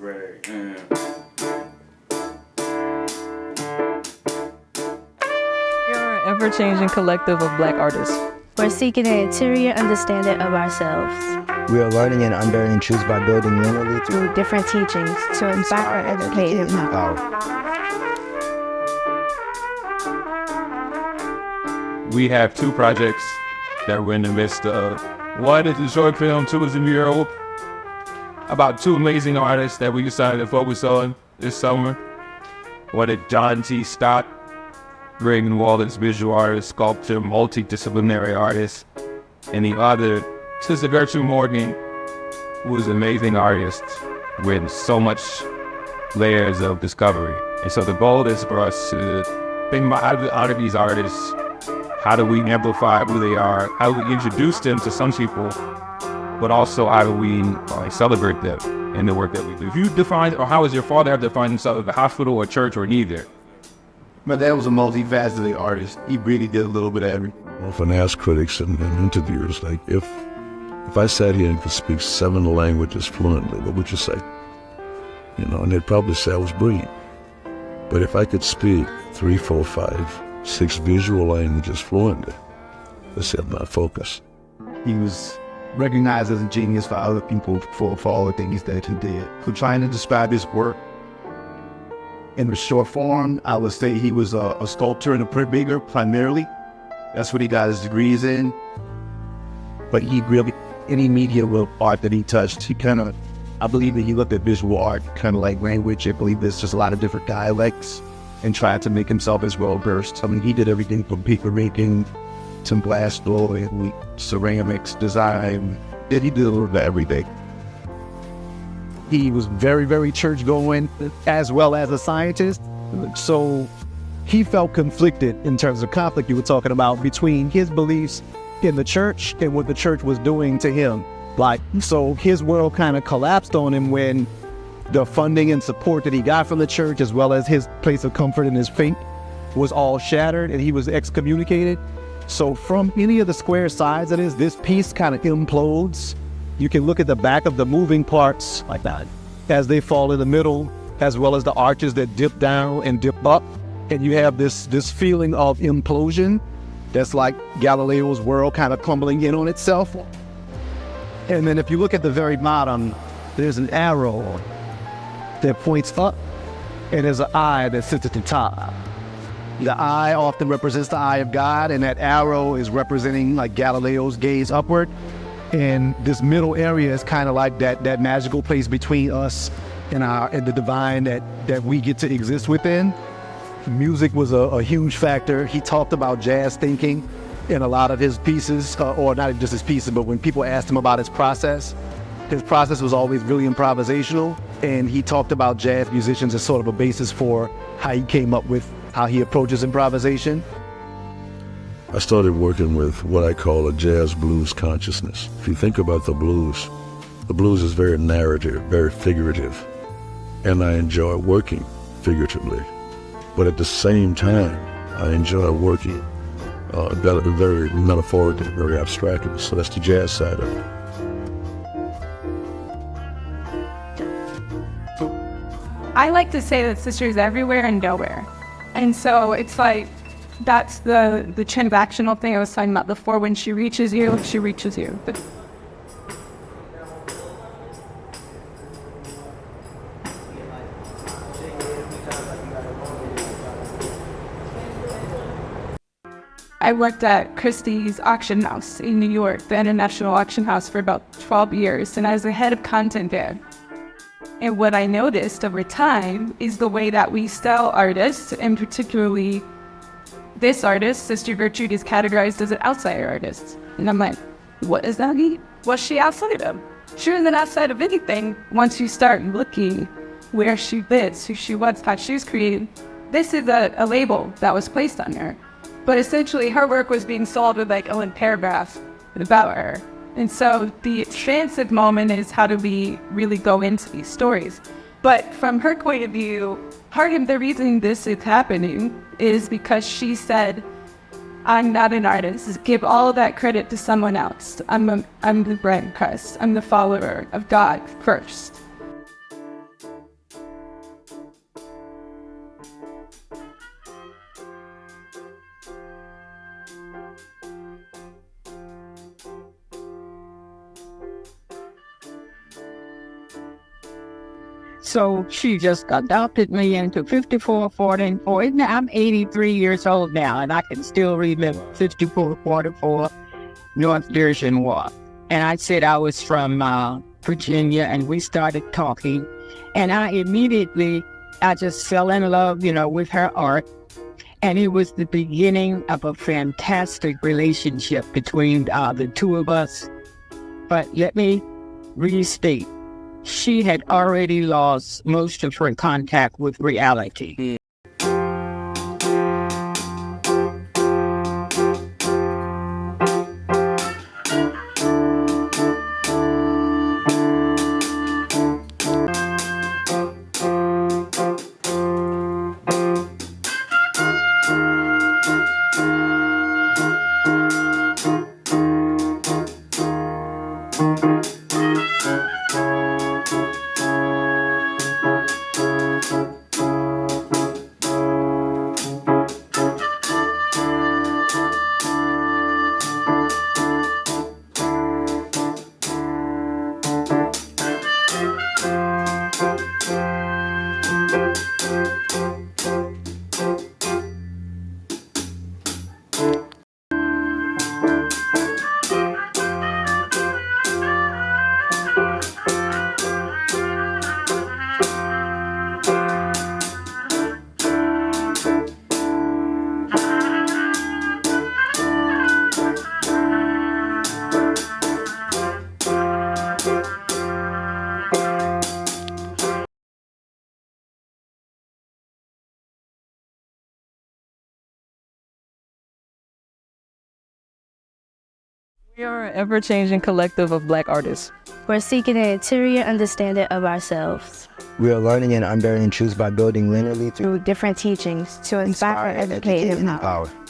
Right. And We're an ever-changing collective of Black artists. We're seeking an interior understanding of ourselves We are learning and unlearning truths by building unity through different teachings to inspire, educate, and empower. we have two projects that we're in the midst of. One is a short film, two is a mural, about two amazing artists that we decided to focus on this summer. One is John T. Stott, Reagan Wallace, visual artist, sculptor, multidisciplinary artist, and the other, Sister Gertrude Morgan, who is an amazing artist with so much layers of discovery. And so the goal is for us to think about how do we honor these artists, how do we amplify who they are, how do we introduce them to some people, but also how do we celebrate them in the work that we do. If you define, or how does your father have defined himself as a hospital or church or neither? My dad was a multifaceted artist. He really did a little bit of everything. I often ask critics in interviews, like, if I sat here and could speak 7 languages fluently, what would you say? And they'd probably say I was brilliant. But if I could speak 3, 4, 5, 6 visual languages fluently, let's say I'm not focused. He was recognized as a genius for other people for all the things that he did. So trying to describe his work in the short form, I would say he was a sculptor and a printmaker primarily. That's what he got his degrees in. But he really, any media art that he touched, he I believe that he looked at visual art kind of like language. I believe there's just a lot of different dialects and tried to make himself as well versed. I mean, he did everything from paper making to blast oil, ceramics, design. He did a little bit of everything. He was very, very church-going as well as a scientist. So he felt conflicted in terms of conflict you were talking about between his beliefs in the church and what the church was doing to him. So his world kind of collapsed on him when the funding and support that he got from the church, as well as his place of comfort in his faith, was all shattered and he was excommunicated. So from any of the square sides of this piece kind of implodes. You can look at the back of the moving parts like that as they fall in the middle, as well as the arches that dip down and dip up. And you have this feeling of implosion that's like Galileo's world kind of crumbling in on itself. And then if you look at the very bottom, there's an arrow that points up, and there's an eye that sits at the top. The eye often represents the eye of God, and that arrow is representing like Galileo's gaze upward. And this middle area is kind of like that magical place between us and the divine that we get to exist within. Music was a huge factor. He talked about jazz thinking in a lot of his pieces, or not just his pieces, but when people asked him about his process was always really improvisational. And he talked about jazz musicians as sort of a basis for how he came up with how he approaches improvisation. I started working with what I call a jazz blues consciousness. If you think about the blues is very narrative, very figurative, and I enjoy working figuratively. But at the same time, I enjoy working very metaphorically, very abstractly. So that's the jazz side of it. I like to say that Sister's everywhere and nowhere. And so it's like, that's the transactional thing I was talking about before. When she reaches you, she reaches you. I worked at Christie's auction house in New York, the International Auction House, for about 12 years, and I was the head of content there. And what I noticed over time is the way that we sell artists, and particularly this artist, Sister Gertrude, is categorized as an outsider artist. And I'm like, what does that mean? What's she outside of? She isn't outside of anything once you start looking where she lives, who she was, how she was created. This is a label that was placed on her. But essentially, her work was being sold with like one paragraph about her. And so the expansive moment is, how do we really go into these stories? But from her point of view, part of the reason this is happening is because she said, I'm not an artist. Give all of that credit to someone else. I'm the brand Christ. I'm the follower of God first. So she just adopted me into 5444. And I'm 83 years old now, and I can still remember 5444 North Virgin Walk. And I said I was from Virginia, and we started talking. And I just fell in love, with her art. And it was the beginning of a fantastic relationship between the two of us. But let me restate. She had already lost most of her contact with reality. We are an ever-changing collective of Black artists. We're seeking an interior understanding of ourselves We are learning and unburying truths by building linearly through different teachings to inspire, educate, and empower. power.